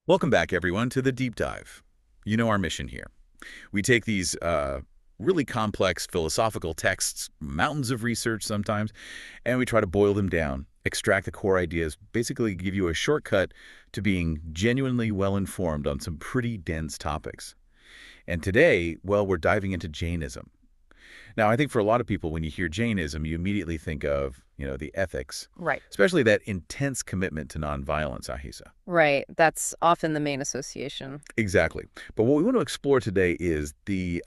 Welcome back, everyone, to the Deep Dive. You know our mission here. We take these really complex philosophical texts, mountains of research sometimes, and we try to boil them down, extract the core ideas, basically give you a shortcut to being genuinely well-informed on some pretty dense topics. And today, well, we're diving into Jainism. Now, I think for a lot of people, when you hear Jainism, you immediately think of, the ethics, Right. especially that intense commitment to nonviolence, Ahisa. Right. That's often the main association. Exactly. But what we want to explore today is the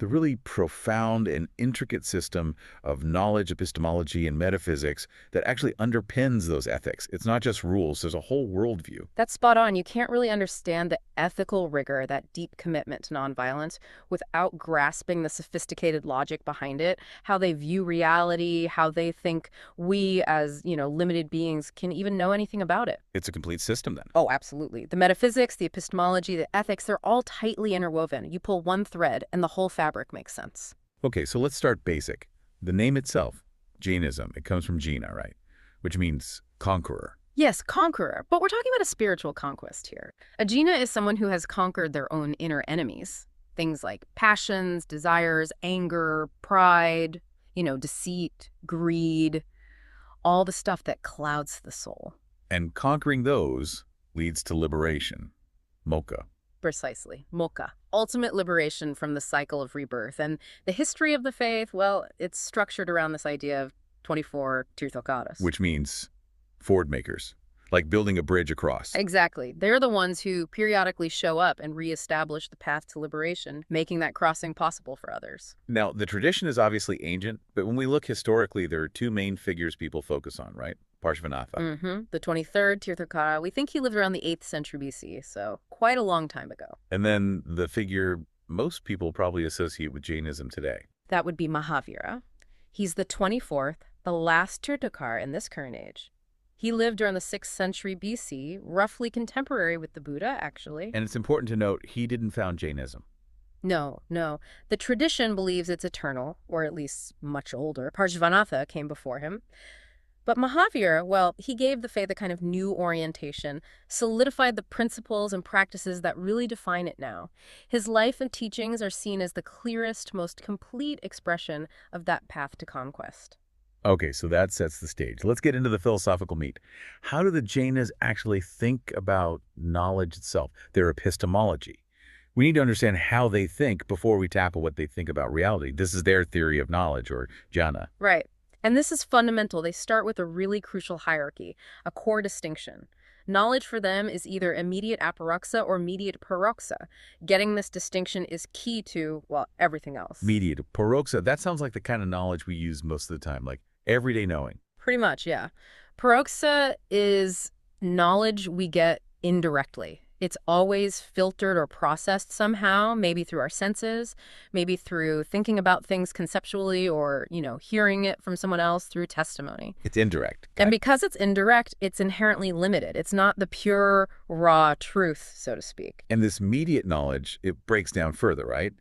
really profound and intricate system of knowledge, epistemology, and metaphysics that actually underpins those ethics. It's not just rules. There's a whole worldview. That's spot on. You can't really understand the ethical rigor, that deep commitment to nonviolence, without grasping the sophisticated logic behind it, how they view reality, how they think we as, limited beings can even know anything about it. It's a complete system then. Oh, absolutely. The metaphysics, the epistemology, the ethics, they're all tightly interwoven. You pull one thread and the whole fabric makes sense. Okay, so let's start basic. The name itself, Jainism, it comes from Jaina, right? Which means conqueror. Yes, conqueror, but we're talking about a spiritual conquest here. A Jina is someone who has conquered their own inner enemies. Things like passions, desires, anger, pride, deceit, greed, all the stuff that clouds the soul. And conquering those leads to liberation, moksha. Precisely. Moksha. Ultimate liberation from the cycle of rebirth. And the history of the faith, well, it's structured around this idea of 24 Tirthokaras. Which means ford makers, like building a bridge across. Exactly. They're the ones who periodically show up and reestablish the path to liberation, making that crossing possible for others. Now, the tradition is obviously ancient, but when we look historically, there are two main figures people focus on, right? Parshvanatha. The 23rd Tirthakara, we think he lived around the 8th century BC, so quite a long time ago. And then the figure most people probably associate with Jainism today. That would be Mahavira. He's the 24th, the last Tirthakara in this current age. He lived during the 6th century BC, roughly contemporary with the Buddha, actually. And it's important to note, he didn't found Jainism. No, no. The tradition believes it's eternal, or at least much older. Parshvanatha came before him. But Mahavira, well, he gave the faith a kind of new orientation, solidified the principles and practices that really define it now. His life and teachings are seen as the clearest, most complete expression of that path to conquest. Okay, so that sets the stage. Let's get into the philosophical meat. How do the Jainas actually think about knowledge itself, their epistemology? We need to understand how they think before we tackle what they think about reality. This is their theory of knowledge, or jhana. Right. And this is fundamental. They start with a really crucial hierarchy, a core distinction. Knowledge for them is either immediate aparoxa or mediate paroxa. Getting this distinction is key to, well, everything else. Mediate, paroxa, that sounds like the kind of knowledge we use most of the time, like everyday knowing. Pretty much, yeah. Paroxa is knowledge we get indirectly. It's always filtered or processed somehow, maybe through our senses, maybe through thinking about things conceptually or, hearing it from someone else through testimony. It's indirect. And because it's indirect, it's inherently limited. It's not the pure, raw truth, so to speak. And this mediate knowledge, it breaks down further, right?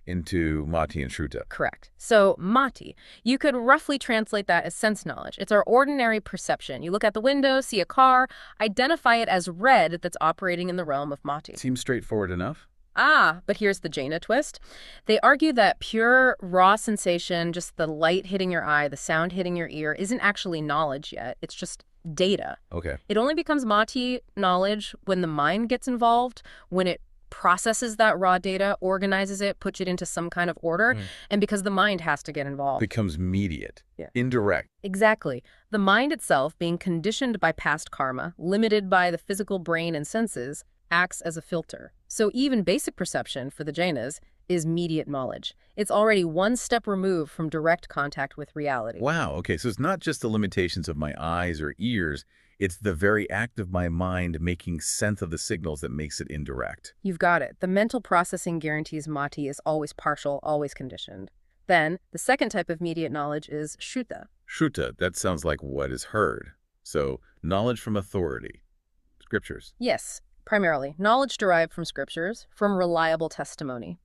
Into mati and shruta. Correct. So mati, you could roughly translate that as sense knowledge. It's our ordinary perception. You look at the window, see a car, identify it as red that's operating in the realm of mati. Seems straightforward enough. But here's the Jaina twist. They argue that pure, raw sensation, just the light hitting your eye, the sound hitting your ear, isn't actually knowledge yet. It's just data. Okay. It only becomes mati knowledge when the mind gets involved, when it processes that raw data, organizes it, puts it into some kind of order, and because the mind has to get involved. Becomes mediate, Yeah. indirect. Exactly. The mind itself, being conditioned by past karma, limited by the physical brain and senses, acts as a filter. So even basic perception for the Jainas is mediate knowledge. It's already one step removed from direct contact with reality. Wow, okay, so it's not just the limitations of my eyes or ears, it's the very act of my mind making sense of the signals that makes it indirect. You've got it. The mental processing guarantees mati is always partial, always conditioned. Then, the second type of mediate knowledge is shruta. Shruta, that sounds like what is heard. So, knowledge from authority. Scriptures. Yes, Primarily, knowledge derived from scriptures, from reliable testimony.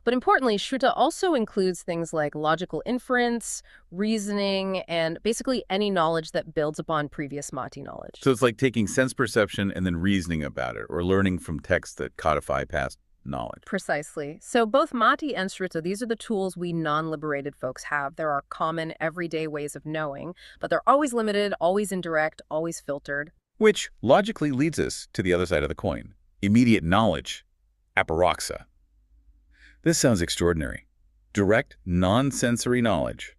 But importantly, Shruta also includes things like logical inference, reasoning, and basically any knowledge that builds upon previous Mati knowledge. So it's like taking sense perception and then reasoning about it, or learning from texts that codify past knowledge. Precisely. So both Mati and Shruta, these are the tools we non-liberated folks have. There are common, everyday ways of knowing, but they're always limited, always indirect, always filtered. Which logically leads us to the other side of the coin. Immediate knowledge, aparoxa. This sounds extraordinary. Direct, non-sensory knowledge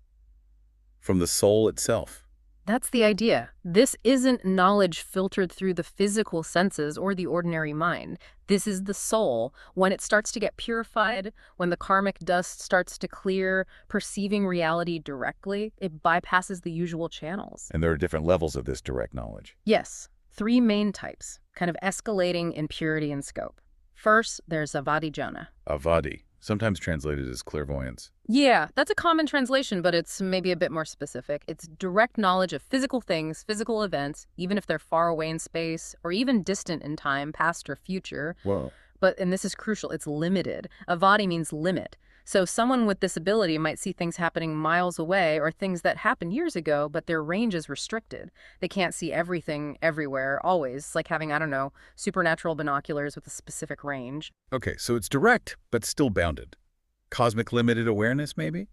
from the soul itself. That's the idea. This isn't knowledge filtered through the physical senses or the ordinary mind. This is the soul. When it starts to get purified, when the karmic dust starts to clear, perceiving reality directly, it bypasses the usual channels. And there are different levels of this direct knowledge. Yes, three main types, kind of escalating in purity and scope. First, there's avadijana. Avadi, sometimes translated as clairvoyance. Yeah, that's a common translation, but it's maybe a bit more specific. It's direct knowledge of physical things, physical events, even if they're far away in space or even distant in time, past or future. Whoa. But, and this is crucial, it's limited. Avadi means limit. So someone with this ability might see things happening miles away or things that happened years ago, but their range is restricted. They can't see everything everywhere, always. It's like having, I don't know, supernatural binoculars with a specific range. Okay, so it's direct, but still bounded. Cosmic limited awareness, maybe?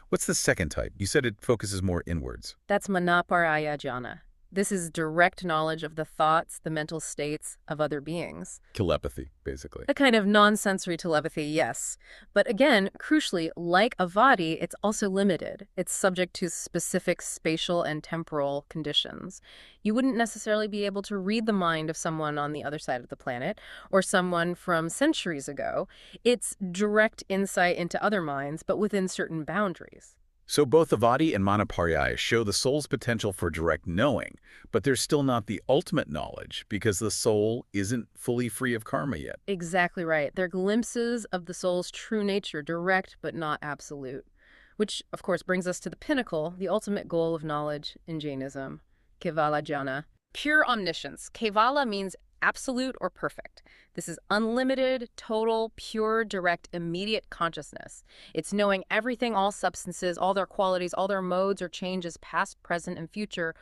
What's the second type? You said it focuses more inwards. That's manaparaya jhana. This is direct knowledge of the thoughts, the mental states of other beings. Telepathy, basically. A kind of non-sensory telepathy, yes. But again, crucially, like avadi, it's also limited. It's subject to specific spatial and temporal conditions. You wouldn't necessarily be able to read the mind of someone on the other side of the planet or someone from centuries ago. It's direct insight into other minds, but within certain boundaries. So both Avadi and Manapariyaya show the soul's potential for direct knowing, but they're still not the ultimate knowledge because the soul isn't fully free of karma yet. Exactly right. They're glimpses of the soul's true nature, direct but not absolute. Which, of course, brings us to the pinnacle, the ultimate goal of knowledge in Jainism, Kevala Jnana. Pure omniscience. Kevala means absolute or perfect. This is unlimited, total, pure, direct, immediate consciousness. It's knowing everything, all substances, all their qualities, all their modes or changes, past, present, and future,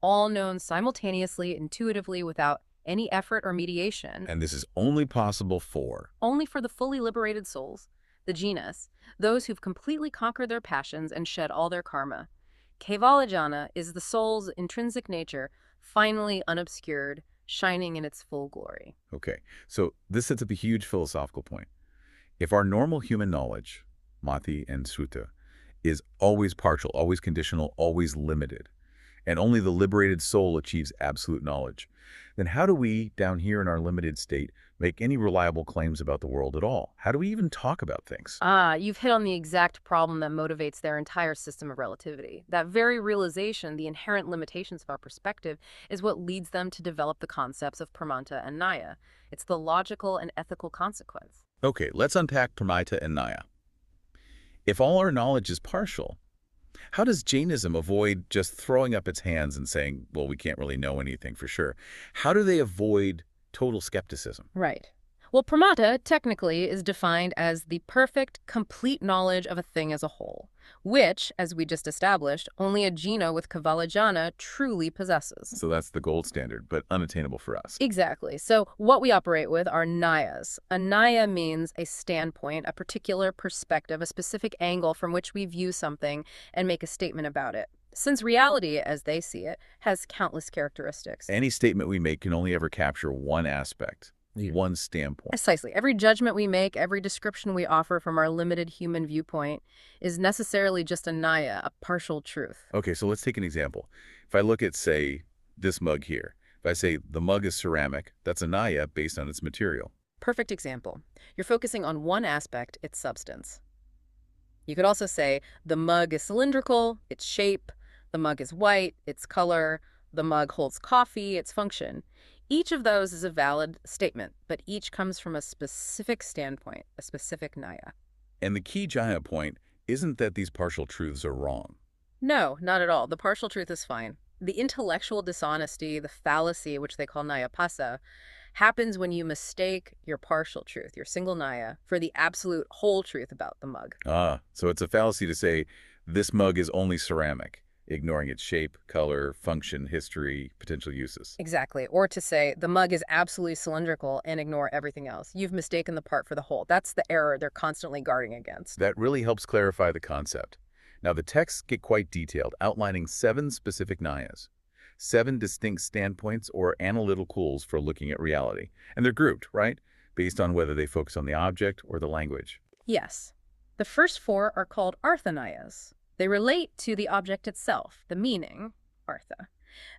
all known simultaneously, intuitively, without any effort or mediation. And this is only possible for... Only for the fully liberated souls, the jinas, those who've completely conquered their passions and shed all their karma. Kevala Jnana is the soul's intrinsic nature, finally unobscured, shining in its full glory. Okay, so this sets up a huge philosophical point. If our normal human knowledge, Mati and Sutta, is always partial, always conditional, always limited, and only the liberated soul achieves absolute knowledge, then how do we, down here in our limited state, make any reliable claims about the world at all? How do we even talk about things? You've hit on the exact problem that motivates their entire system of relativity. That very realization, the inherent limitations of our perspective, is what leads them to develop the concepts of pramanta and naya. It's the logical and ethical consequence. Okay, let's unpack Pramita and Naya. If all our knowledge is partial, how does Jainism avoid just throwing up its hands and saying, well, we can't really know anything for sure? How do they avoid total skepticism? Right. Well, pramata technically is defined as the perfect, complete knowledge of a thing as a whole, which, as we just established, only a jina with Kevala Jnana truly possesses. So that's the gold standard, but unattainable for us. Exactly. So what we operate with are nayas. A naya means a standpoint, a particular perspective, a specific angle from which we view something and make a statement about it. Since reality, as they see it, has countless characteristics. Any statement we make can only ever capture one aspect, one standpoint. Precisely. Every judgment we make, every description we offer from our limited human viewpoint is necessarily just a naya, a partial truth. Okay, so let's take an example. If I look at, say, this mug here, if I say the mug is ceramic, that's a naya based on its material. Perfect example. You're focusing on one aspect, its substance. You could also say the mug is cylindrical, its shape, the mug is white, its color, the mug holds coffee, its function. Each of those is a valid statement, but each comes from a specific standpoint, a specific naya. And the key Jaya point isn't that these partial truths are wrong. No, not at all. The partial truth is fine. The intellectual dishonesty, the fallacy, which they call nayapasa, happens when you mistake your partial truth, your single Naya, for the absolute whole truth about the mug. Ah, so it's a fallacy to say this mug is only ceramic, ignoring its shape, color, function, history, potential uses. Exactly. Or to say the mug is absolutely cylindrical and ignore everything else. You've mistaken the part for the whole. That's the error they're constantly guarding against. That really helps clarify the concept. Now, the texts get quite detailed, outlining 7 specific Nayas, 7 distinct standpoints or analytical tools for looking at reality. And they're grouped, right? Based on whether they focus on the object or the language. Yes. The first 4 are called Arthanayas. They relate to the object itself, the meaning, Artha.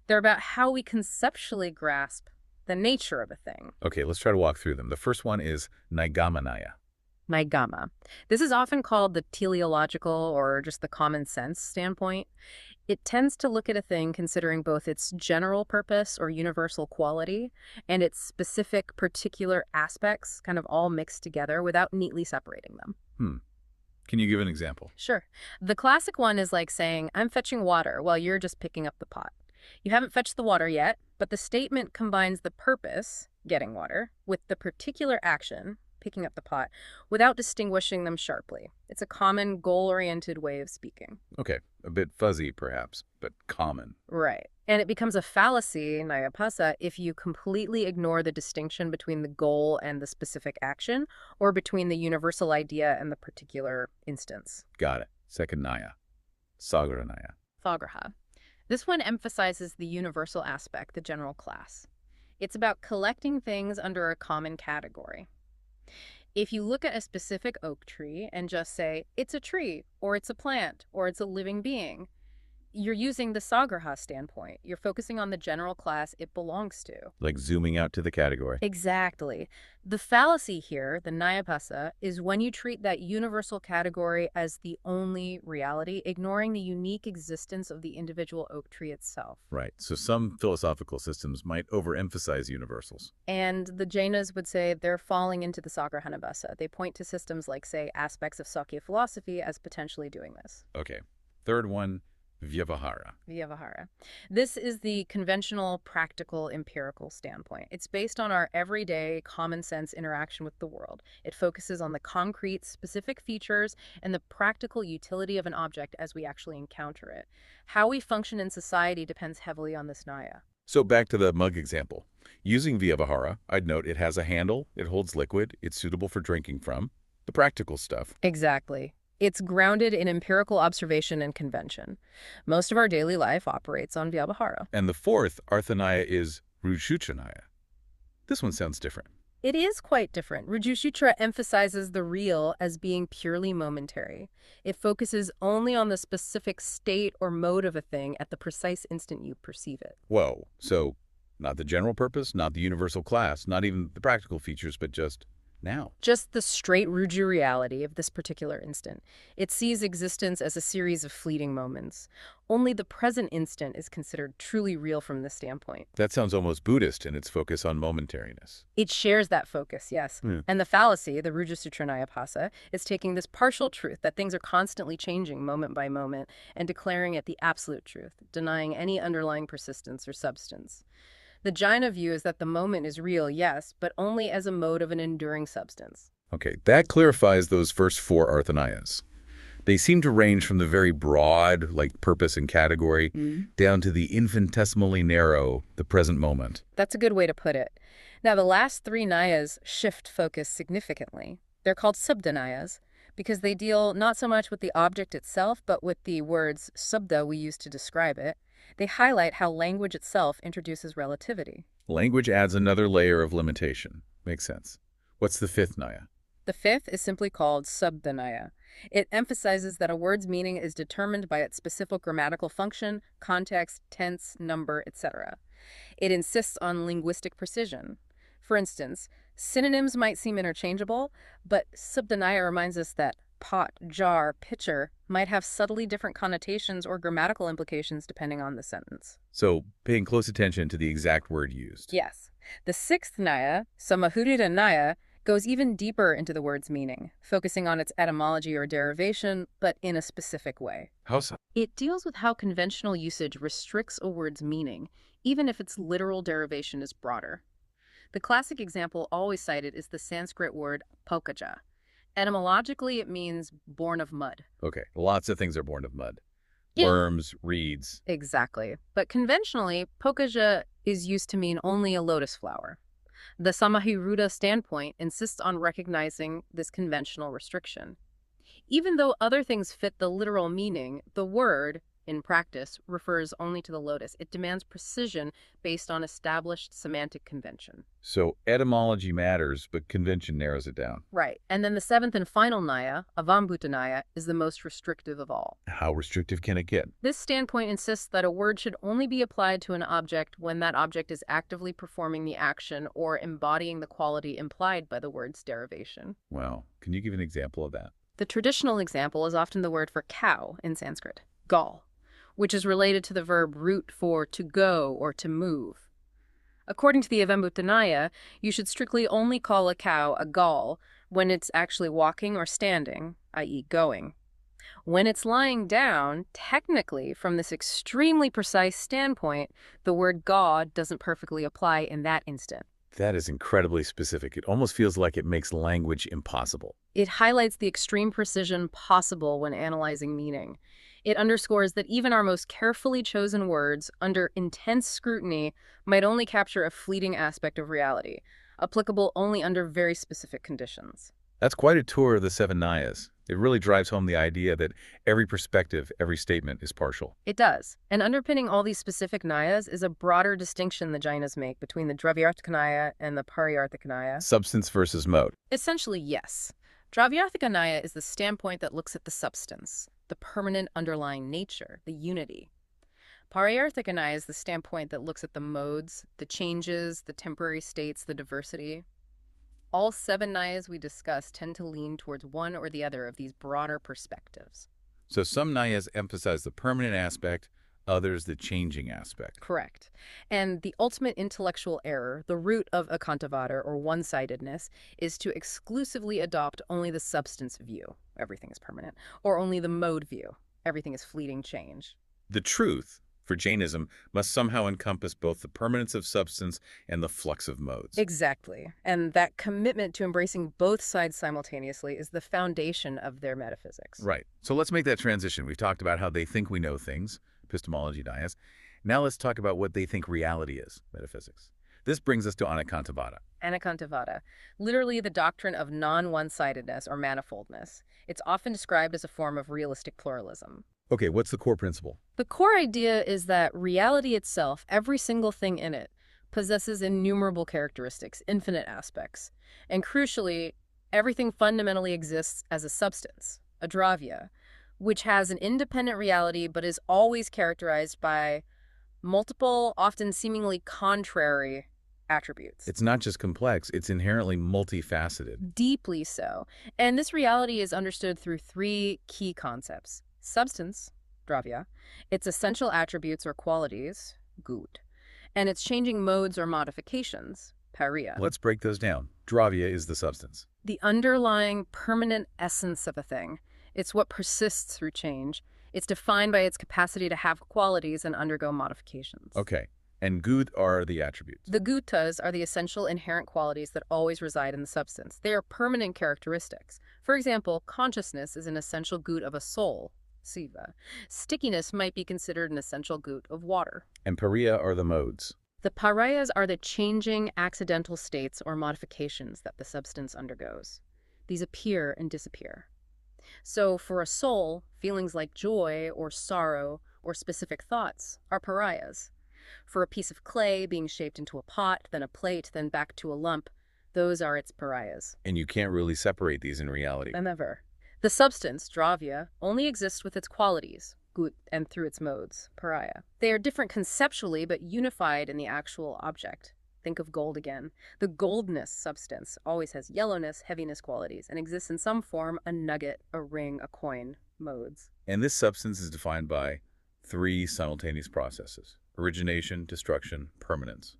They're about how we conceptually grasp the nature of a thing. Okay, let's try to walk through them. The first one is Nigamanaya. Nigama. This is often called the teleological or just the common sense standpoint. It tends to look at a thing considering both its general purpose or universal quality and its specific particular aspects kind of all mixed together without neatly separating them. Can you give an example? Sure. The classic one is like saying, I'm fetching water while you're just picking up the pot. You haven't fetched the water yet, but the statement combines the purpose, getting water, with the particular action, picking up the pot, without distinguishing them sharply. It's a common goal-oriented way of speaking. Okay, a bit fuzzy perhaps, but common. Right. And it becomes a fallacy, Nyapasa, if you completely ignore the distinction between the goal and the specific action, or between the universal idea and the particular instance. Got it. Second Naya, Sagranaya. Thagraha. This one emphasizes the universal aspect, the general class. It's about collecting things under a common category. If you look at a specific oak tree and just say, it's a tree, or it's a plant, or it's a living being, you're using the Sagraha standpoint. You're focusing on the general class it belongs to. Like zooming out to the category. Exactly. The fallacy here, the Nyapasa, is when you treat that universal category as the only reality, ignoring the unique existence of the individual oak tree itself. Right. So some philosophical systems might overemphasize universals. And the Jainas would say they're falling into the Sagrahanabhasa. They point to systems like, say, aspects of Sakya philosophy as potentially doing this. Okay. Third one, Vyavahara. Vyavahara. This is the conventional, practical, empirical standpoint. It's based on our everyday, common sense interaction with the world. It focuses on the concrete, specific features and the practical utility of an object as we actually encounter it. How we function in society depends heavily on this Naya. So back to the mug example. Using Vyavahara, I'd note it has a handle, it holds liquid, it's suitable for drinking from. The practical stuff. Exactly. It's grounded in empirical observation and convention. Most of our daily life operates on Vyavahara. And the fourth, Arthanaya, is Rujuchanaya. This one sounds different. It is quite different. Rujusutra emphasizes the real as being purely momentary. It focuses only on the specific state or mode of a thing at the precise instant you perceive it. Whoa. So not the general purpose, not the universal class, not even the practical features, but just now. Just the straight Ruju reality of this particular instant. It sees existence as a series of fleeting moments. Only the present instant is considered truly real from this standpoint. That sounds almost Buddhist in its focus on momentariness. It shares that focus, yes. And the fallacy, the Rujusutra Nyapasa, is taking this partial truth that things are constantly changing moment by moment and declaring it the absolute truth, denying any underlying persistence or substance. The Jaina view is that the moment is real, yes, but only as a mode of an enduring substance. Okay, that clarifies those first 4 Arthanayas. They seem to range from the very broad, like purpose and category, down to the infinitesimally narrow, the present moment. That's a good way to put it. Now, the last 3 Nayas shift focus significantly. They're called Subdanayas because they deal not so much with the object itself, but with the words subda we use to describe it. They highlight how language itself introduces relativity. Language adds another layer of limitation. Makes sense. What's the 5th Naya? The 5th is simply called Subdanaya. It emphasizes that a word's meaning is determined by its specific grammatical function, context, tense, number, etc. It insists on linguistic precision. For instance, synonyms might seem interchangeable, but Subdanaya reminds us that pot, jar, pitcher might have subtly different connotations or grammatical implications depending on the sentence. So, paying close attention to the exact word used. Yes. The 6th Naya, Samahurita Naya, goes even deeper into the word's meaning, focusing on its etymology or derivation, but in a specific way. How so? It deals with how conventional usage restricts a word's meaning, even if its literal derivation is broader. The classic example always cited is the Sanskrit word pokaja. Etymologically, it means born of mud. Okay, lots of things are born of mud. Yeah. Worms, reeds. Exactly. But conventionally, pokaja is used to mean only a lotus flower. The Samahiruda standpoint insists on recognizing this conventional restriction. Even though other things fit the literal meaning, the word, in practice, refers only to the lotus. It demands precision based on established semantic convention. So etymology matters, but convention narrows it down. Right. And then the seventh and final Naya, Avambhutanaya, is the most restrictive of all. How restrictive can it get? This standpoint insists that a word should only be applied to an object when that object is actively performing the action or embodying the quality implied by the word's derivation. Well, can you give an example of that? The traditional example is often the word for cow in Sanskrit, gal, which is related to the verb root for to go or to move. According to the Avambhutanaya, you should strictly only call a cow a gal when it's actually walking or standing, i.e. going. When it's lying down, technically, from this extremely precise standpoint, the word God doesn't perfectly apply in that instant. That is incredibly specific. It almost feels like it makes language impossible. It highlights the extreme precision possible when analyzing meaning. It underscores that even our most carefully chosen words, under intense scrutiny, might only capture a fleeting aspect of reality, applicable only under very specific conditions. That's quite a tour of the seven Nayas. It really drives home the idea that every perspective, every statement is partial. It does. And underpinning all these specific Nayas is a broader distinction the Jainas make between the Dravyarthika Naya and the Paryarthika Naya. Substance versus mode. Essentially, yes. Dravyarthika Naya is the standpoint that looks at the substance, the permanent underlying nature, the unity. Paryarthika Naya is the standpoint that looks at the modes, the changes, the temporary states, the diversity. All seven Nayas we discuss tend to lean towards one or the other of these broader perspectives. So some Nayas emphasize the permanent aspect, others the changing aspect. Correct. And the ultimate intellectual error, the root of akantavada or one-sidedness, is to exclusively adopt only the substance view, everything is permanent, or only the mode view, everything is fleeting change. The truth, for Jainism, must somehow encompass both the permanence of substance and the flux of modes. Exactly. And that commitment to embracing both sides simultaneously is the foundation of their metaphysics. Right. So let's make that transition. We've talked about how they think we know things, epistemology Nayas. Now let's talk about what they think reality is, metaphysics. This brings us to Anekantavada. Anekantavada, literally the doctrine of non-one-sidedness or manifoldness. It's often described as a form of realistic pluralism. Okay, what's the core principle? The core idea is that reality itself, every single thing in it, possesses innumerable characteristics, infinite aspects. And crucially, everything fundamentally exists as a substance, a dravya, which has an independent reality but is always characterized by multiple, often seemingly contrary attributes. It's not just complex, it's inherently multifaceted. Deeply so. And this reality is understood through three key concepts. Substance, dravya, its essential attributes or qualities, gut, and its changing modes or modifications, pariya. Let's break those down. Dravya is the substance. The underlying permanent essence of a thing. It's what persists through change. It's defined by its capacity to have qualities and undergo modifications. Okay. And gut are the attributes. The guttas are the essential inherent qualities that always reside in the substance. They are permanent characteristics. For example, consciousness is an essential gut of a soul, siva. Stickiness might be considered an essential gut of water. And pariya are the modes. The pariyas are the changing accidental states or modifications that the substance undergoes. These appear and disappear. So for a soul, feelings like joy or sorrow or specific thoughts are pariyas. For a piece of clay being shaped into a pot, then a plate, then back to a lump, those are its pariyas. And you can't really separate these in reality. Never. The substance, dravya, only exists with its qualities, gut, and through its modes, pariya. They are different conceptually, but unified in the actual object. Think of gold again. The goldness substance always has yellowness, heaviness qualities, and exists in some form, a nugget, a ring, a coin, modes. And this substance is defined by three simultaneous processes: origination, destruction, permanence.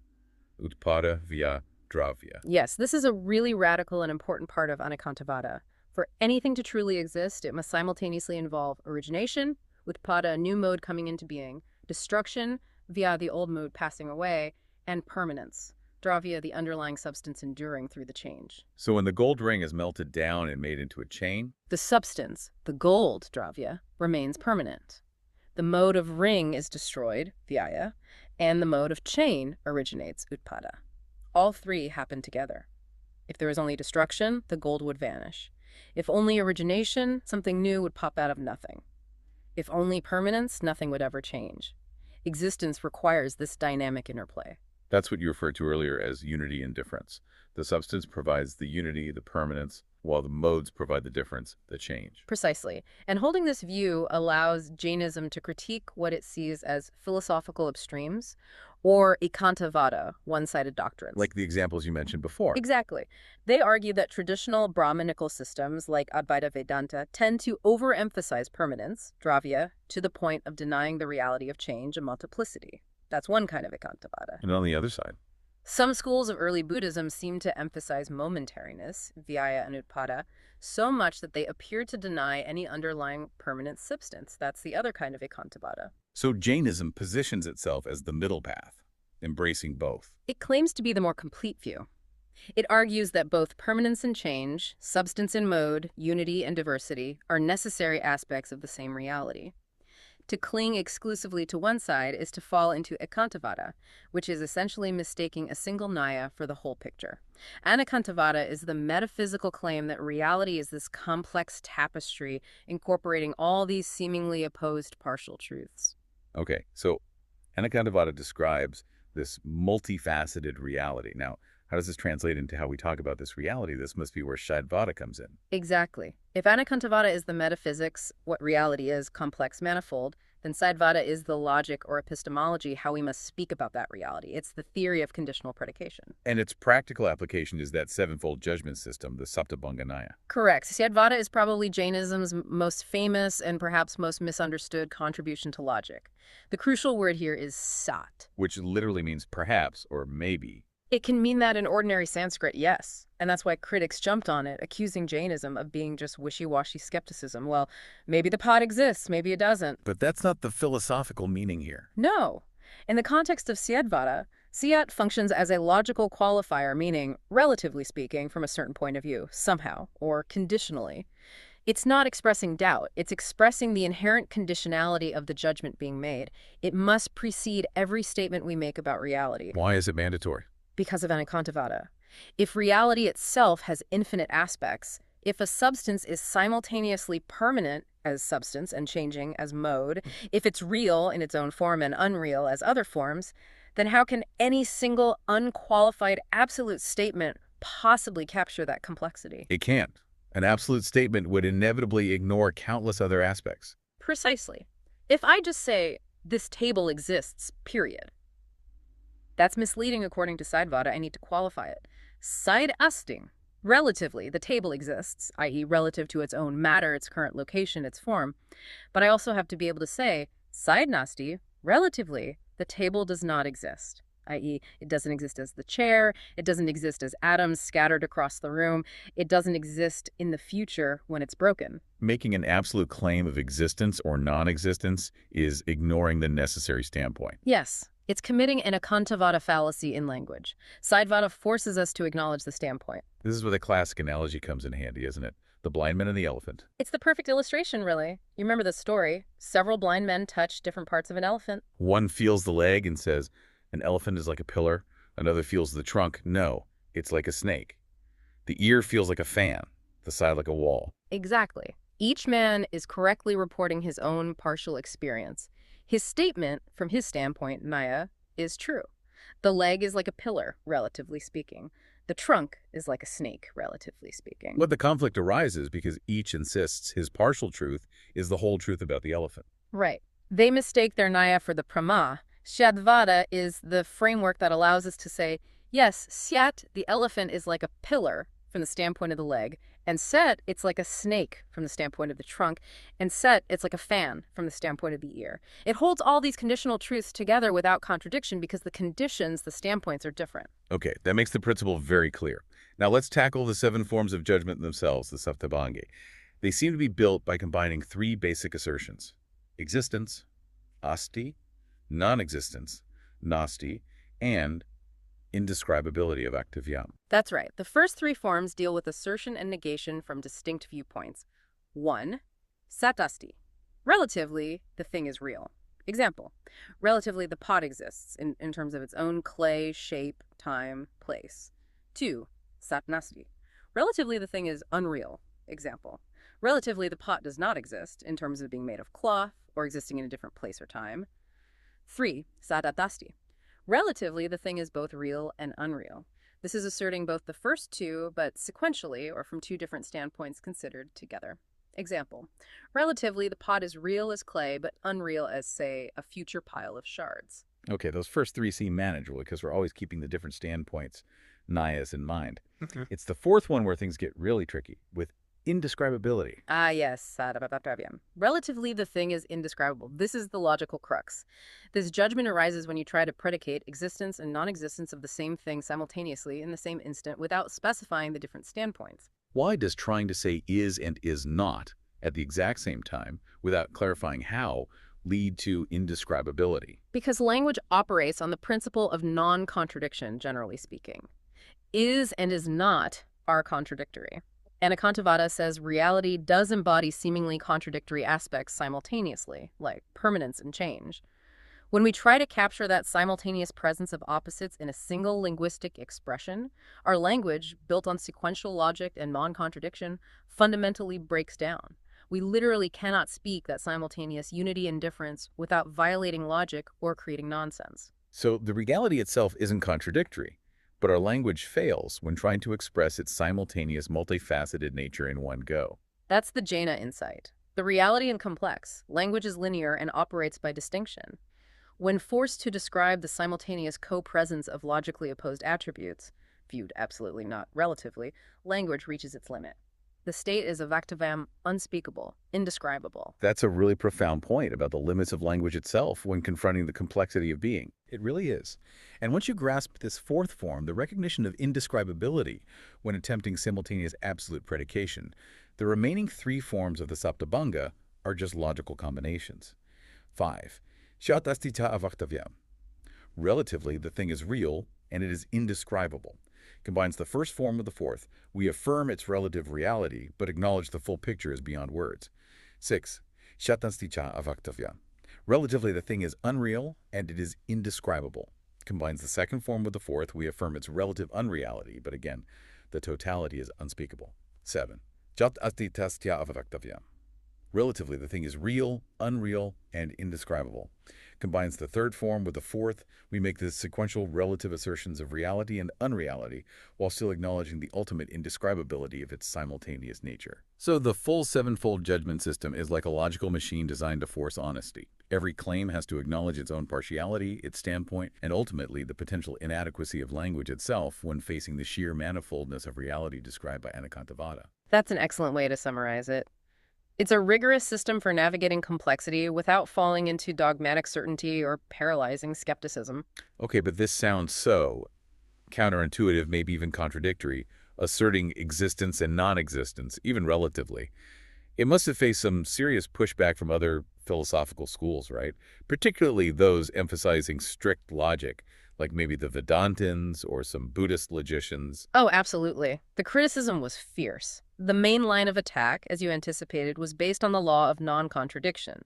Utpada via dravya. Yes, this is a really radical and important part of Anekantavada. For anything to truly exist, it must simultaneously involve origination, utpada, a new mode coming into being, destruction, via the old mode passing away, and permanence, Dravya, the underlying substance enduring through the change. So when the gold ring is melted down and made into a chain, The substance, the gold Dravya, remains permanent. The mode of ring is destroyed, Vyaya, and the mode of chain originates, Utpada. All three happen together. If there is only destruction, the gold would vanish. If only origination, something new would pop out of nothing. If only permanence, nothing would ever change. Existence requires this dynamic interplay. that's what you referred to earlier as unity and difference. The substance provides the unity, the permanence, while the modes provide the difference, the change. Precisely. And holding this view allows Jainism to critique what it sees as philosophical extremes or ekantavada, one-sided doctrines. Like the examples you mentioned before. Exactly. They argue that traditional Brahmanical systems like Advaita Vedanta tend to overemphasize permanence, dravya, to the point of denying the reality of change and multiplicity. That's one kind of ekantavada. And on the other side, Some schools of early Buddhism seem to emphasize momentariness, Vyaya and Utpada, so much that they appear to deny any underlying permanent substance. That's the other kind of ekantavada. so Jainism positions itself as the middle path, embracing both. It claims to be the more complete view. It argues that both permanence and change, substance and mode, unity and diversity, are necessary aspects of the same reality. To cling exclusively to one side is to fall into ekantavada, which is essentially mistaking a single Naya for the whole picture. Anekantavada is the metaphysical claim that reality is this complex tapestry incorporating all these seemingly opposed partial truths. Okay, so Anekantavada describes this multifaceted reality. Now, how does this translate into how we talk about this reality? This must be where Shaivata comes in. Exactly. If Anekantavada is the metaphysics, what reality is, complex, manifold, then Saidvada is the logic or epistemology, how we must speak about that reality. It's the theory of conditional predication. And its practical application is that sevenfold judgment system, the Saptabhanganaya. Correct. Syadvada is probably Jainism's most famous and perhaps most misunderstood contribution to logic. The crucial word here is sat. Which literally means perhaps or maybe. It can mean that in ordinary Sanskrit, yes. And that's why critics jumped on it, accusing Jainism of being just wishy-washy skepticism. Well, maybe the pot exists, maybe it doesn't. But that's not the philosophical meaning here. No. In the context of Syadvada, Siyat functions as a logical qualifier, meaning, relatively speaking, from a certain point of view, somehow, or conditionally. It's not expressing doubt. It's expressing the inherent conditionality of the judgment being made. It must precede every statement we make about reality. Why is it mandatory? Because of Anekantavada. If reality itself has infinite aspects, if a substance is simultaneously permanent as substance and changing as mode, if it's real in its own form and unreal as other forms, then how can any single unqualified absolute statement possibly capture that complexity? It can't. An absolute statement would inevitably ignore countless other aspects. Precisely. If I just say, this table exists, period, that's misleading according to Saidvada. I need to qualify it. Side asting. Relatively, the table exists, i.e. relative to its own matter, its current location, its form. But I also have to be able to say, side nasti, relatively, the table does not exist, i.e. it doesn't exist as the chair, it doesn't exist as atoms scattered across the room, it doesn't exist in the future when it's broken. Making an absolute claim of existence or non-existence is ignoring the necessary standpoint. Yes. It's committing an ekantavada fallacy in language. Saidvada forces us to acknowledge the standpoint. This is where the classic analogy comes in handy, isn't it? The blind man and the elephant. It's the perfect illustration, really. You remember the story. Several blind men touch different parts of an elephant. One feels the leg and says, an elephant is like a pillar. Another feels the trunk. No, it's like a snake. The ear feels like a fan. The side like a wall. Exactly. Each man is correctly reporting his own partial experience. His statement, from his standpoint, Naya, is true. The leg is like a pillar, relatively speaking. The trunk is like a snake, relatively speaking. But the conflict arises because each insists his partial truth is the whole truth about the elephant. Right. They mistake their Naya for the Prama. Shadvada is the framework that allows us to say, yes, Syat, the elephant, is like a pillar from the standpoint of the leg, and Set, it's like a snake from the standpoint of the trunk, and Set, it's like a fan from the standpoint of the ear. It holds all these conditional truths together without contradiction because the conditions, the standpoints, are different. Okay, that makes the principle very clear. Now let's tackle the 7 forms of judgment themselves, the Saptabhangi. They seem to be built by combining 3 basic assertions: existence, asti, non-existence, nasti, and indescribability of activiam. That's right. The first three forms deal with assertion and negation from distinct viewpoints. 1. Satasti. Relatively, the thing is real. Example. Relatively, the pot exists in terms of its own clay, shape, time, place. 2. Satnasti. Relatively, the thing is unreal. Example. Relatively, the pot does not exist in terms of being made of cloth or existing in a different place or time. 3. Sadatasti. Relatively, the thing is both real and unreal. This is asserting both the first two, but sequentially, or from two different standpoints considered together. Example. Relatively, the pot is real as clay, but unreal as, say, a future pile of shards. Okay, those first three seem manageable because we're always keeping the different standpoints nigh us in mind. It's the fourth one where things get really tricky, with indescribability. Ah, yes. Relatively, the thing is indescribable. This is the logical crux. This judgment arises when you try to predicate existence and non-existence of the same thing simultaneously in the same instant without specifying the different standpoints. Why does trying to say is and is not at the exact same time, without clarifying how, lead to indescribability? Because language operates on the principle of non-contradiction, generally speaking. Is and is not are contradictory. Anekantavada says reality does embody seemingly contradictory aspects simultaneously, like permanence and change. When we try to capture that simultaneous presence of opposites in a single linguistic expression, our language, built on sequential logic and non-contradiction, fundamentally breaks down. We literally cannot speak that simultaneous unity and difference without violating logic or creating nonsense. So the reality itself isn't contradictory, but our language fails when trying to express its simultaneous, multifaceted nature in one go. That's the Jaina insight. The reality is complex. Language is linear and operates by distinction. When forced to describe the simultaneous co-presence of logically opposed attributes, viewed absolutely not relatively, language reaches its limit. The state is avaktavam, unspeakable, indescribable. That's a really profound point about the limits of language itself when confronting the complexity of being. It really is. And once you grasp this fourth form, the recognition of indescribability when attempting simultaneous absolute predication, the remaining three forms of the Saptabhanga are just logical combinations. 5. Shatastita avaktavyam. Relatively, the thing is real and it is indescribable. Combines the first form with the fourth. We affirm its relative reality, but acknowledge the full picture is beyond words. 6. Shatansticha avaktavya. Relatively, the thing is unreal, and it is indescribable. Combines the second form with the fourth. We affirm its relative unreality, but again, the totality is unspeakable. 7. Jat astitastya avaktavya. Relatively, the thing is real, unreal, and indescribable. Combines the third form with the fourth. We make the sequential relative assertions of reality and unreality while still acknowledging the ultimate indescribability of its simultaneous nature. So the full sevenfold judgment system is like a logical machine designed to force honesty. Every claim has to acknowledge its own partiality, its standpoint, and ultimately the potential inadequacy of language itself when facing the sheer manifoldness of reality described by Anekantavada. That's an excellent way to summarize it. It's a rigorous system for navigating complexity without falling into dogmatic certainty or paralyzing skepticism. Okay, but this sounds so counterintuitive, maybe even contradictory, asserting existence and non-existence, even relatively. It must have faced some serious pushback from other philosophical schools, right? Particularly those emphasizing strict logic, like maybe the Vedantins or some Buddhist logicians. Oh, absolutely. The criticism was fierce. The main line of attack, as you anticipated, was based on the law of non-contradiction.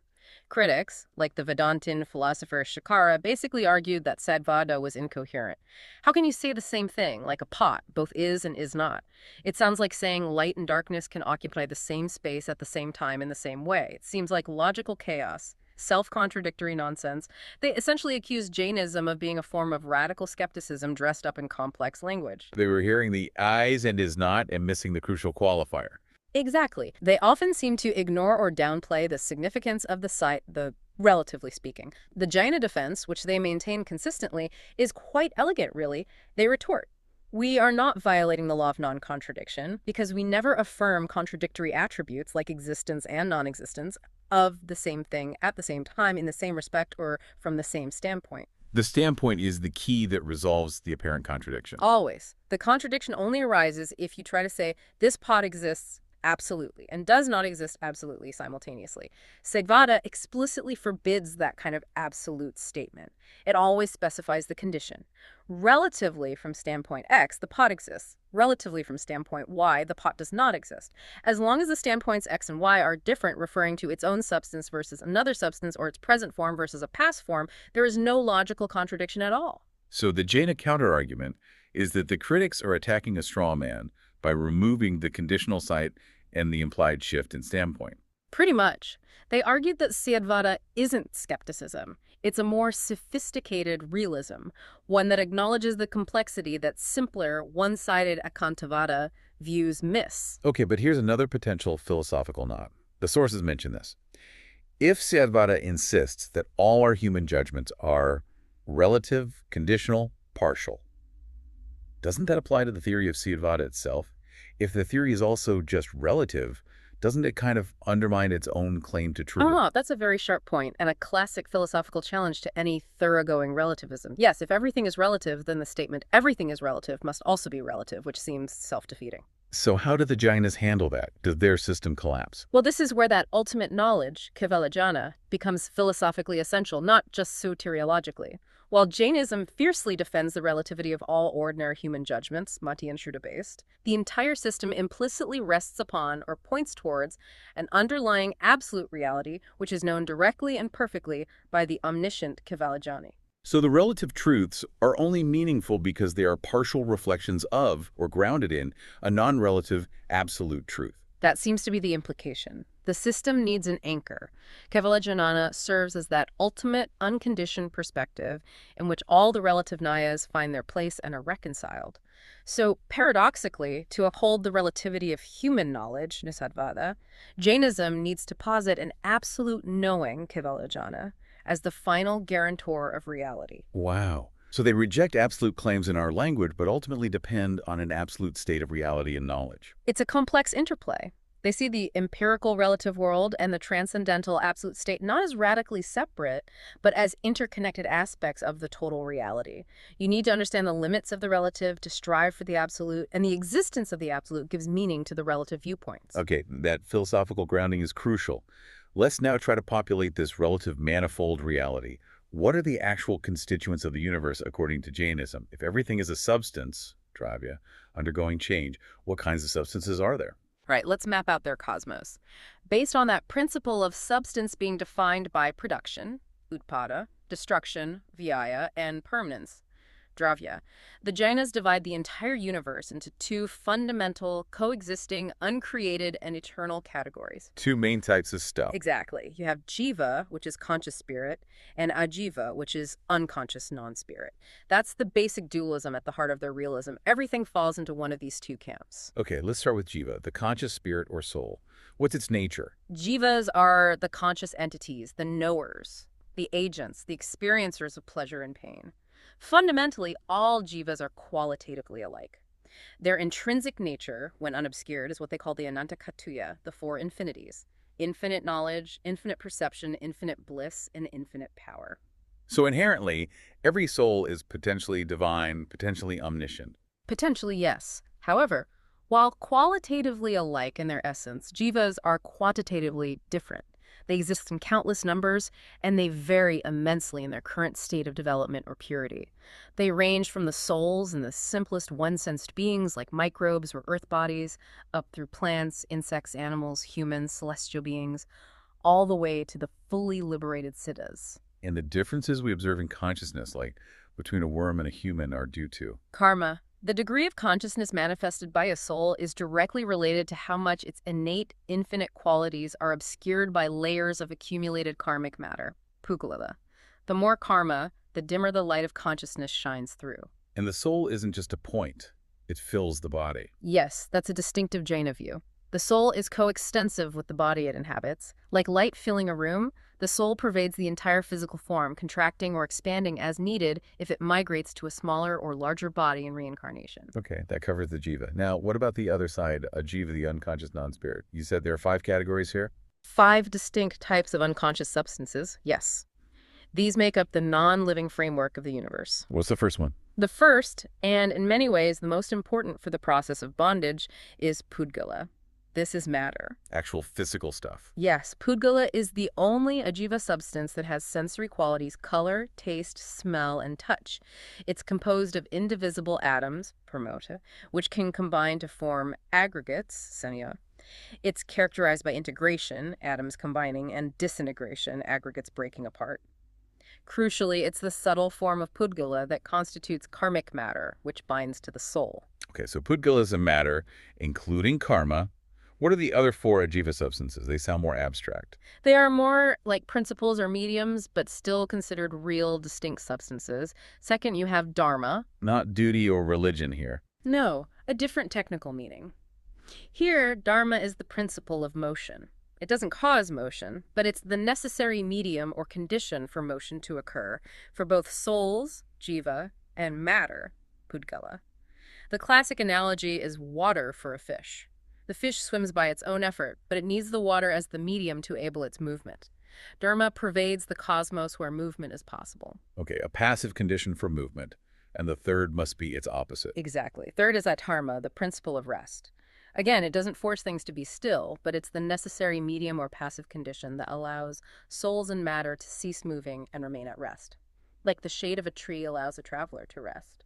Critics, like the Vedantin philosopher Shakara, basically argued that Sadvada was incoherent. How can you say the same thing, like a pot, both is and is not? It sounds like saying light and darkness can occupy the same space at the same time in the same way. It seems like logical chaos, self-contradictory nonsense. They essentially accused Jainism of being a form of radical skepticism dressed up in complex language. They were hearing the is and is not and missing the crucial qualifier. Exactly. They often seem to ignore or downplay the significance of relatively speaking. The Jaina defense, which they maintain consistently, is quite elegant, really. They retort, we are not violating the law of non-contradiction because we never affirm contradictory attributes like existence and non-existence of the same thing at the same time in the same respect or from the same standpoint. The standpoint is the key that resolves the apparent contradiction. Always. The contradiction only arises if you try to say, this pot exists Absolutely, and does not exist absolutely simultaneously. Sigvada explicitly forbids that kind of absolute statement. It always specifies the condition. Relatively from standpoint X, the pot exists. Relatively from standpoint Y, the pot does not exist. As long as the standpoints X and Y are different, referring to its own substance versus another substance or its present form versus a past form, there is no logical contradiction at all. So the Jaina counterargument is that the critics are attacking a straw man by removing the conditional site and the implied shift in standpoint. Pretty much. They argued that Syedvada isn't skepticism. It's a more sophisticated realism, one that acknowledges the complexity that simpler, one-sided Akantavada views miss. Okay, but here's another potential philosophical knot. The sources mention this. If Syedvada insists that all our human judgments are relative, conditional, partial, doesn't that apply to the theory of Syedvada itself? If the theory is also just relative, doesn't it kind of undermine its own claim to truth? Ah, that's a very sharp point and a classic philosophical challenge to any thoroughgoing relativism. Yes, if everything is relative, then the statement everything is relative must also be relative, which seems self-defeating. So how do the Jainas handle that? Does their system collapse? Well, this is where that ultimate knowledge, Kevalajana, becomes philosophically essential, not just soteriologically. While Jainism fiercely defends the relativity of all ordinary human judgments, Mati and Shruta-based, the entire system implicitly rests upon or points towards an underlying absolute reality which is known directly and perfectly by the omniscient Kevalajani. So the relative truths are only meaningful because they are partial reflections of, or grounded in, a non-relative absolute truth. That seems to be the implication. The system needs an anchor. Kevalajanana serves as that ultimate, unconditioned perspective in which all the relative nayas find their place and are reconciled. So, paradoxically, to uphold the relativity of human knowledge, Nisadvada, Jainism needs to posit an absolute knowing, Kevalajana, as the final guarantor of reality. Wow. So they reject absolute claims in our language, but ultimately depend on an absolute state of reality and knowledge. It's a complex interplay. They see the empirical relative world and the transcendental absolute state not as radically separate, but as interconnected aspects of the total reality. You need to understand the limits of the relative to strive for the absolute, and the existence of the absolute gives meaning to the relative viewpoints. Okay, that philosophical grounding is crucial. Let's now try to populate this relative manifold reality. What are the actual constituents of the universe according to Jainism? If everything is a substance, Dravya, undergoing change, what kinds of substances are there? Right, let's map out their cosmos. Based on that principle of substance being defined by production, utpada, destruction, vyaya, and permanence, Dravya, the Jainas divide the entire universe into two fundamental, coexisting, uncreated, and eternal categories. Two main types of stuff. Exactly. You have jiva, which is conscious spirit, and ajiva, which is unconscious non-spirit. That's the basic dualism at the heart of their realism. Everything falls into one of these two camps. Okay, let's start with jiva, the conscious spirit or soul. What's its nature? Jivas are the conscious entities, the knowers, the agents, the experiencers of pleasure and pain. Fundamentally, all jivas are qualitatively alike. Their intrinsic nature, when unobscured, is what they call the anantakatuya, the four infinities: infinite knowledge, infinite perception, infinite bliss, and infinite power. So inherently, every soul is potentially divine, potentially omniscient. Potentially, yes. However, while qualitatively alike in their essence, jivas are quantitatively different. They exist in countless numbers, and they vary immensely in their current state of development or purity. They range from the souls and the simplest one-sensed beings like microbes or earth bodies, up through plants, insects, animals, humans, celestial beings, all the way to the fully liberated siddhas. And the differences we observe in consciousness, like between a worm and a human, are due to Karma. The degree of consciousness manifested by a soul is directly related to how much its innate, infinite qualities are obscured by layers of accumulated karmic matter, pugalala. The more karma, the dimmer the light of consciousness shines through. And the soul isn't just a point. It fills the body. Yes, that's a distinctive Jaina view. The soul is coextensive with the body it inhabits. Like light filling a room, the soul pervades the entire physical form, contracting or expanding as needed if it migrates to a smaller or larger body in reincarnation. Okay, that covers the jiva. Now, what about the other side, ajiva, the unconscious non-spirit? You said there are 5 categories here? 5 distinct types of unconscious substances, yes. These make up the non-living framework of the universe. What's the first one? The first, and in many ways the most important for the process of bondage, is pudgala. This is matter. Actual physical stuff. Yes, Pudgala is the only ajiva substance that has sensory qualities color, taste, smell, and touch. It's composed of indivisible atoms, pramota, which can combine to form aggregates, sanya. It's characterized by integration, atoms combining, and disintegration, aggregates breaking apart. Crucially, it's the subtle form of Pudgala that constitutes karmic matter, which binds to the soul. Okay, so Pudgala is a matter, including karma. What are the other four ajiva substances? They sound more abstract. They are more like principles or mediums, but still considered real, distinct substances. Second, you have dharma. Not duty or religion here. No, a different technical meaning. Here, dharma is the principle of motion. It doesn't cause motion, but it's the necessary medium or condition for motion to occur for both souls, jiva, and matter, pudgala. The classic analogy is water for a fish. The fish swims by its own effort, but it needs the water as the medium to enable its movement. Dharma pervades the cosmos where movement is possible. Okay, a passive condition for movement. And the third must be its opposite. Exactly. Third is dharma, the principle of rest. Again, it doesn't force things to be still, but it's the necessary medium or passive condition that allows souls and matter to cease moving and remain at rest. Like the shade of a tree allows a traveler to rest.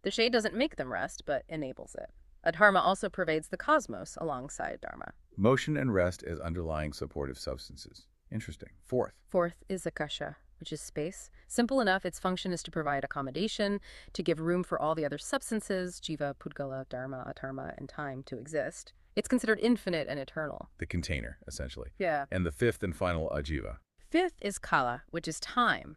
The shade doesn't make them rest, but enables it. Adharma also pervades the cosmos alongside dharma. Motion and rest as underlying supportive substances. Interesting. Fourth is akasha, which is space. Simple enough, its function is to provide accommodation, to give room for all the other substances, jiva, pudgala, dharma, adharma, and time to exist. It's considered infinite and eternal. The container, essentially. Yeah. And the fifth and final ajiva. Fifth is kala, which is time.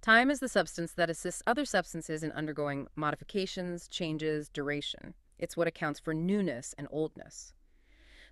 Time is the substance that assists other substances in undergoing modifications, changes, duration. It's what accounts for newness and oldness.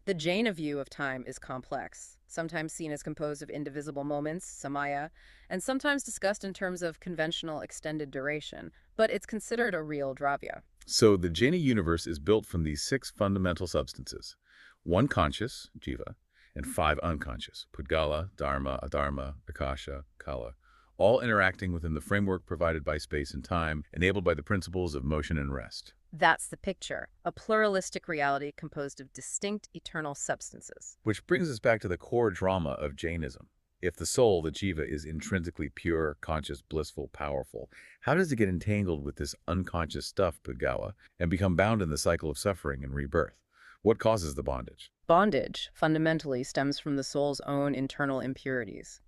The Jaina view of time is complex, sometimes seen as composed of indivisible moments, samaya, and sometimes discussed in terms of conventional extended duration, but it's considered a real dravya. So the Jaina universe is built from these six fundamental substances. One conscious, jiva, and five unconscious, pudgala, dharma, adharma, akasha, kala, all interacting within the framework provided by space and time, enabled by the principles of motion and rest. That's the picture, a pluralistic reality composed of distinct eternal substances. Which brings us back to the core drama of Jainism. If the soul, the jiva, is intrinsically pure, conscious, blissful, powerful, how does it get entangled with this unconscious stuff, pudgala, and become bound in the cycle of suffering and rebirth? What causes the bondage? Bondage, fundamentally, stems from the soul's own internal impurities.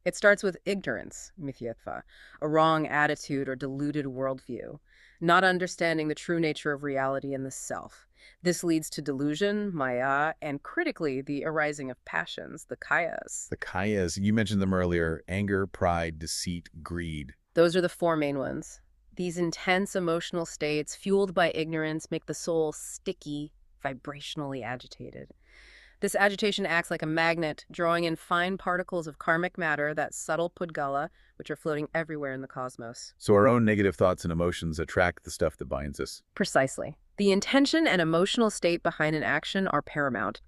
It starts with ignorance, mithyatva, a wrong attitude or deluded worldview, not understanding the true nature of reality and the self. This leads to delusion, maya, and critically, the arising of passions, the kayas. The kayas, you mentioned them earlier: anger, pride, deceit, greed. Those are the four main ones. These intense emotional states, fueled by ignorance, make the soul sticky, vibrationally agitated. This agitation acts like a magnet, drawing in fine particles of karmic matter, that subtle pudgala, which are floating everywhere in the cosmos. So our own negative thoughts and emotions attract the stuff that binds us. Precisely. The intention and emotional state behind an action are paramount.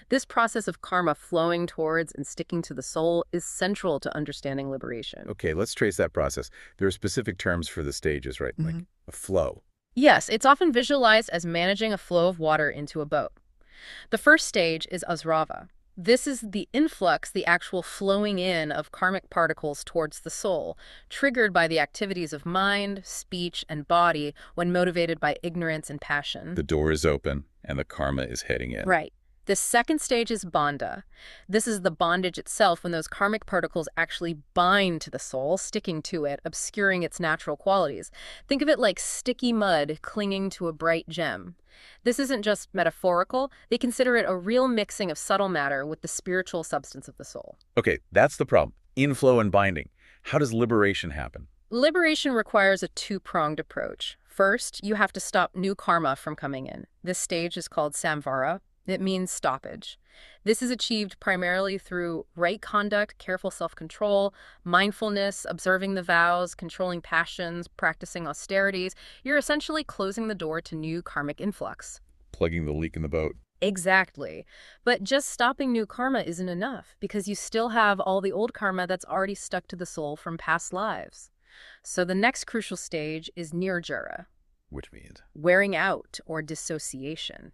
This process of karma flowing towards and sticking to the soul is central to understanding liberation. Okay, let's trace that process. There are specific terms for the stages, right? Like a flow. Yes, it's often visualized as managing a flow of water into a boat. The first stage is asrava. This is the influx, the actual flowing in of karmic particles towards the soul, triggered by the activities of mind, speech, and body when motivated by ignorance and passion. The door is open and the karma is heading in. Right. The second stage is bandha. This is the bondage itself, when those karmic particles actually bind to the soul, sticking to it, obscuring its natural qualities. Think of it like sticky mud clinging to a bright gem. This isn't just metaphorical. They consider it a real mixing of subtle matter with the spiritual substance of the soul. Okay, that's the problem. Inflow and binding. How does liberation happen? Liberation requires a two-pronged approach. First, you have to stop new karma from coming in. This stage is called samvara. It means stoppage. This is achieved primarily through right conduct, careful self-control, mindfulness, observing the vows, controlling passions, practicing austerities. You're essentially closing the door to new karmic influx. Plugging the leak in the boat. Exactly. But just stopping new karma isn't enough, because you still have all the old karma that's already stuck to the soul from past lives. So the next crucial stage is nirjara, Which means? wearing out or dissociation.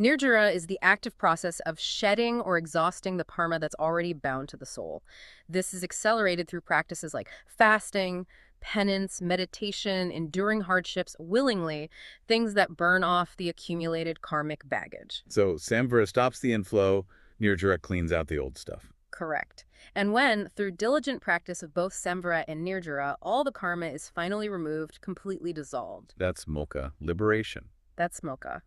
Nirjara is the active process of shedding or exhausting the karma that's already bound to the soul. This is accelerated through practices like fasting, penance, meditation, enduring hardships willingly, things that burn off the accumulated karmic baggage. So Samvara stops the inflow, Nirjara cleans out the old stuff. Correct. And when, through diligent practice of both Samvara and Nirjara, all the karma is finally removed, completely dissolved. That's moksha, liberation. That's moksha.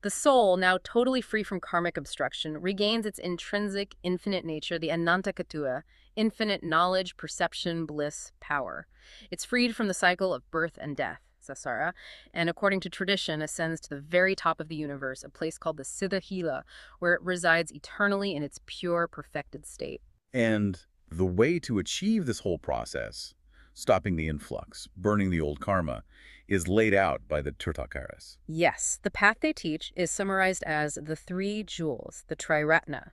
The soul, now totally free from karmic obstruction, regains its intrinsic, infinite nature, the Anantakatua, infinite knowledge, perception, bliss, power. It's freed from the cycle of birth and death, Sasara, and according to tradition, ascends to the very top of the universe, a place called the Siddhahila, where it resides eternally in its pure, perfected state. And the way to achieve this whole process, stopping the influx, burning the old karma, is laid out by the Tirthankars. Yes, the path they teach is summarized as the three jewels, the Triratna.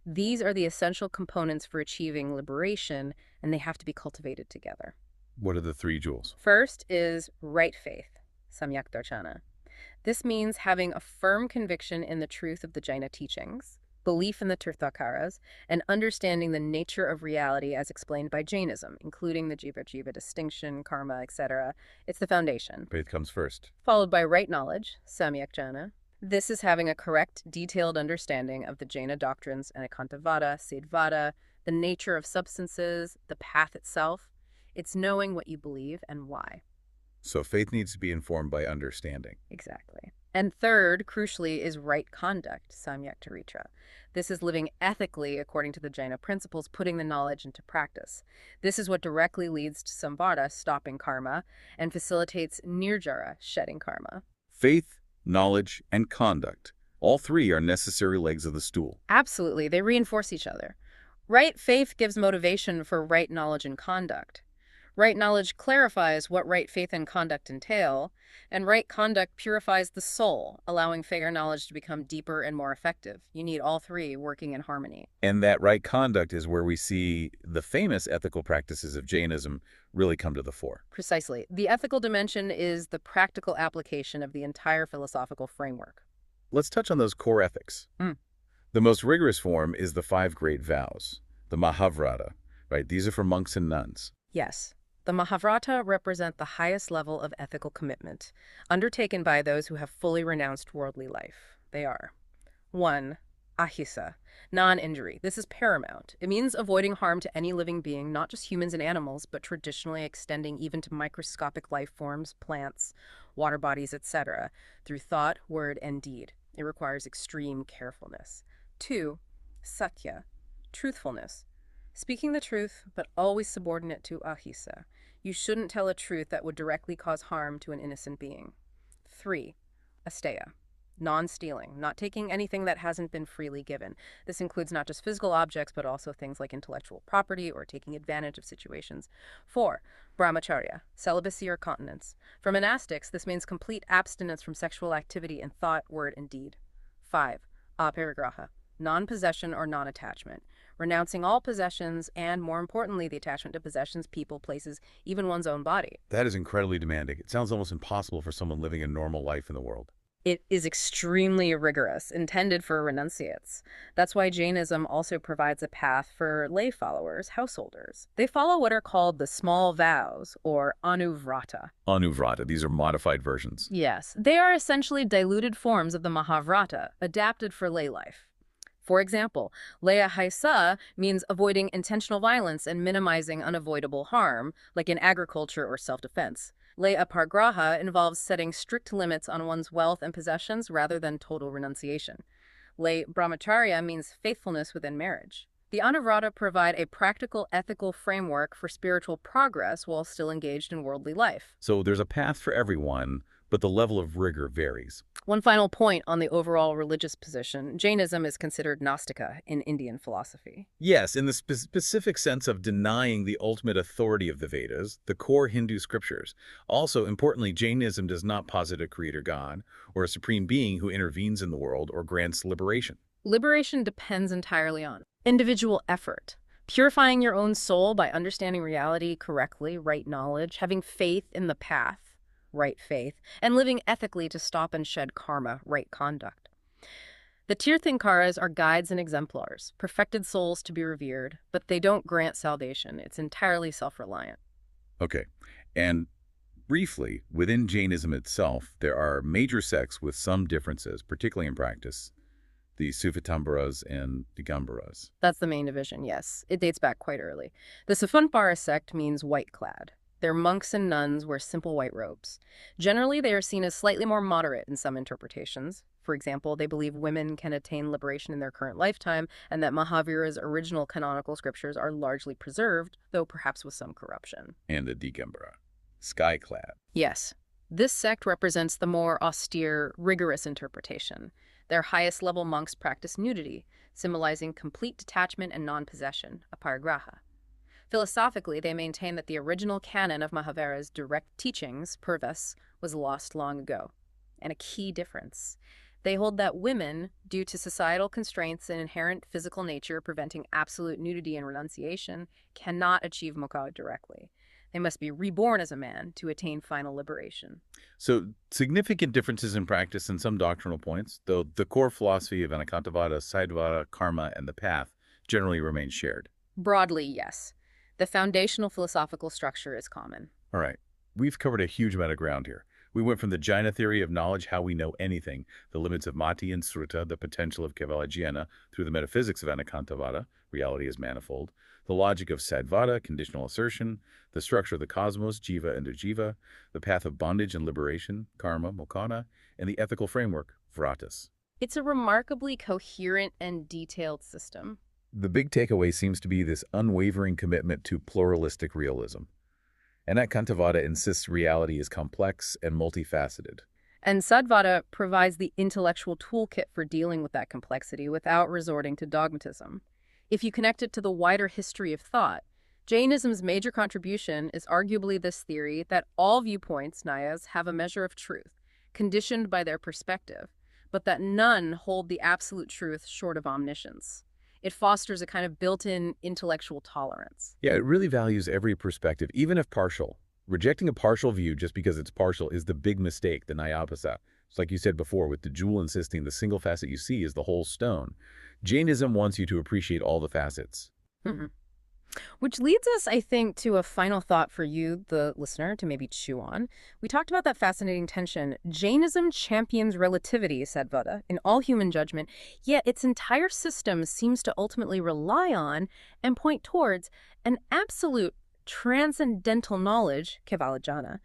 These are the essential components for achieving liberation, and they have to be cultivated together. What are the three jewels? First is right faith, Samyak Darshana. This means having a firm conviction in the truth of the Jaina teachings, belief in the Tirthankaras, and understanding the nature of reality as explained by Jainism, including the Jiva-Jiva distinction, karma, etc. It's the foundation. Faith comes first. Followed by right knowledge, Samyak Jnana. This is having a correct, detailed understanding of the Jaina doctrines and Ekantavada, Siddhvada, the nature of substances, the path itself. It's knowing what you believe and why. So faith needs to be informed by understanding. Exactly. And third, crucially, is right conduct, Samyak Charitra. This is living ethically according to the Jaina principles, putting the knowledge into practice. This is what directly leads to Samvara, stopping karma, and facilitates Nirjara, shedding karma. Faith, knowledge, and conduct. All three are necessary legs of the stool. Absolutely. They reinforce each other. Right faith gives motivation for right knowledge and conduct. Right knowledge clarifies what right faith and conduct entail, and right conduct purifies the soul, allowing fair knowledge to become deeper and more effective. You need all three working in harmony. And that right conduct is where we see the famous ethical practices of Jainism really come to the fore. Precisely. The ethical dimension is the practical application of the entire philosophical framework. Let's touch on those core ethics. The most rigorous form is the 5 great vows, the Mahavrata, right? These are for monks and nuns. Yes. The Mahavrata represent the highest level of ethical commitment, undertaken by those who have fully renounced worldly life. They are 1. Ahimsa, non-injury. This is paramount. It means avoiding harm to any living being, not just humans and animals, but traditionally extending even to microscopic life forms, plants, water bodies, etc., through thought, word, and deed. It requires extreme carefulness. 2. Satya, truthfulness. Speaking the truth, but always subordinate to ahimsa. You shouldn't tell a truth that would directly cause harm to an innocent being. 3. Asteya, non-stealing, not taking anything that hasn't been freely given. This includes not just physical objects, but also things like intellectual property or taking advantage of situations. 4. Brahmacharya, celibacy or continence. For monastics, this means complete abstinence from sexual activity in thought, word, and deed. 5. Aparigraha, non-possession or non-attachment, renouncing all possessions and, more importantly, the attachment to possessions, people, places, even one's own body. That is incredibly demanding. It sounds almost impossible for someone living a normal life in the world. It is extremely rigorous, intended for renunciates. That's why Jainism also provides a path for lay followers, householders. They follow what are called the small vows, or anuvrata. Anuvrata, these are modified versions. Yes, they are essentially diluted forms of the Mahavrata, adapted for lay life. For example, Leya Haisa means avoiding intentional violence and minimizing unavoidable harm, like in agriculture or self-defense. Leya Pargraha involves setting strict limits on one's wealth and possessions rather than total renunciation. Lay Brahmacharya means faithfulness within marriage. The Anuvrata provide a practical ethical framework for spiritual progress while still engaged in worldly life. So there's a path for everyone, but the level of rigor varies. One final point on the overall religious position. Jainism is considered Gnostica in Indian philosophy. Yes, in the specific sense of denying the ultimate authority of the Vedas, the core Hindu scriptures. Also, importantly, Jainism does not posit a creator god or a supreme being who intervenes in the world or grants liberation. Liberation depends entirely on individual effort. Purifying your own soul by understanding reality correctly, right knowledge, having faith in the path, right faith, and living ethically to stop and shed karma, right conduct. The Tirthankaras are guides and exemplars, perfected souls to be revered, but they don't grant salvation. It's entirely self-reliant. Okay. And briefly, within Jainism itself, there are major sects with some differences, particularly in practice. The Sufitambaras and Digambaras. That's the main division, yes. It dates back quite early. The Safunpara sect means white-clad. Their monks and nuns wear simple white robes. Generally, they are seen as slightly more moderate in some interpretations. For example, they believe women can attain liberation in their current lifetime, and that Mahavira's original canonical scriptures are largely preserved, though perhaps with some corruption. And the Digambara. Sky-clad. Yes, this sect represents the more austere, rigorous interpretation. Their highest level monks practice nudity, symbolizing complete detachment and non-possession, aparigraha. Philosophically, they maintain that the original canon of Mahavira's direct teachings, purvas, was lost long ago. And a key difference. They hold that women, due to societal constraints and inherent physical nature preventing absolute nudity and renunciation, cannot achieve moksha directly. They must be reborn as a man to attain final liberation. So, significant differences in practice and some doctrinal points, though the core philosophy of Anekantavada, Saidvada, karma, and the path generally remains shared. Broadly, yes. The foundational philosophical structure is common. All right. We've covered a huge amount of ground here. We went from the Jaina theory of knowledge, how we know anything, the limits of Mati and Sruta, the potential of Kevalajnana, through the metaphysics of Anekantavada, reality is manifold, the logic of Sadvada, conditional assertion, the structure of the cosmos, Jiva and Ajiva, the path of bondage and liberation, karma, mokana, and the ethical framework, vratas. It's a remarkably coherent and detailed system. The big takeaway seems to be this unwavering commitment to pluralistic realism. Anekantavada insists reality is complex and multifaceted. And Sadvada provides the intellectual toolkit for dealing with that complexity without resorting to dogmatism. If you connect it to the wider history of thought, Jainism's major contribution is arguably this theory that all viewpoints, Nyas, have a measure of truth, conditioned by their perspective, but that none hold the absolute truth short of omniscience. It fosters a kind of built-in intellectual tolerance. Yeah, it really values every perspective, even if partial. Rejecting a partial view just because it's partial is the big mistake, the Nyapasa. It's like you said before, with the jewel insisting the single facet you see is the whole stone. Jainism wants you to appreciate all the facets. Mm-hmm. Which leads us, I think, to a final thought for you, the listener, to maybe chew on. We talked about that fascinating tension. Jainism champions relativity, said Vada, in all human judgment, yet its entire system seems to ultimately rely on and point towards an absolute transcendental knowledge, kevalajnana,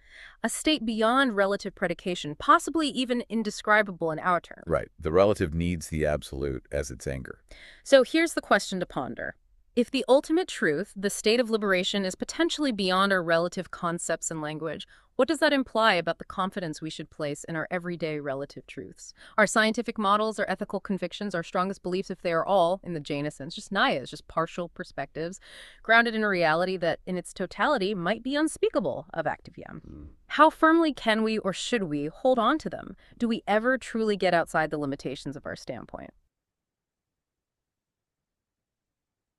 a state beyond relative predication, possibly even indescribable in our terms. Right. The relative needs the absolute as its anchor. So here's the question to ponder. If the ultimate truth, the state of liberation, is potentially beyond our relative concepts and language, what does that imply about the confidence we should place in our everyday relative truths? Our scientific models, our ethical convictions, our strongest beliefs, if they are all, in the Jaina sense, just Nyas, just partial perspectives, grounded in a reality that in its totality might be unspeakable, of Activyam. How firmly can we or should we hold on to them? Do we ever truly get outside the limitations of our standpoint?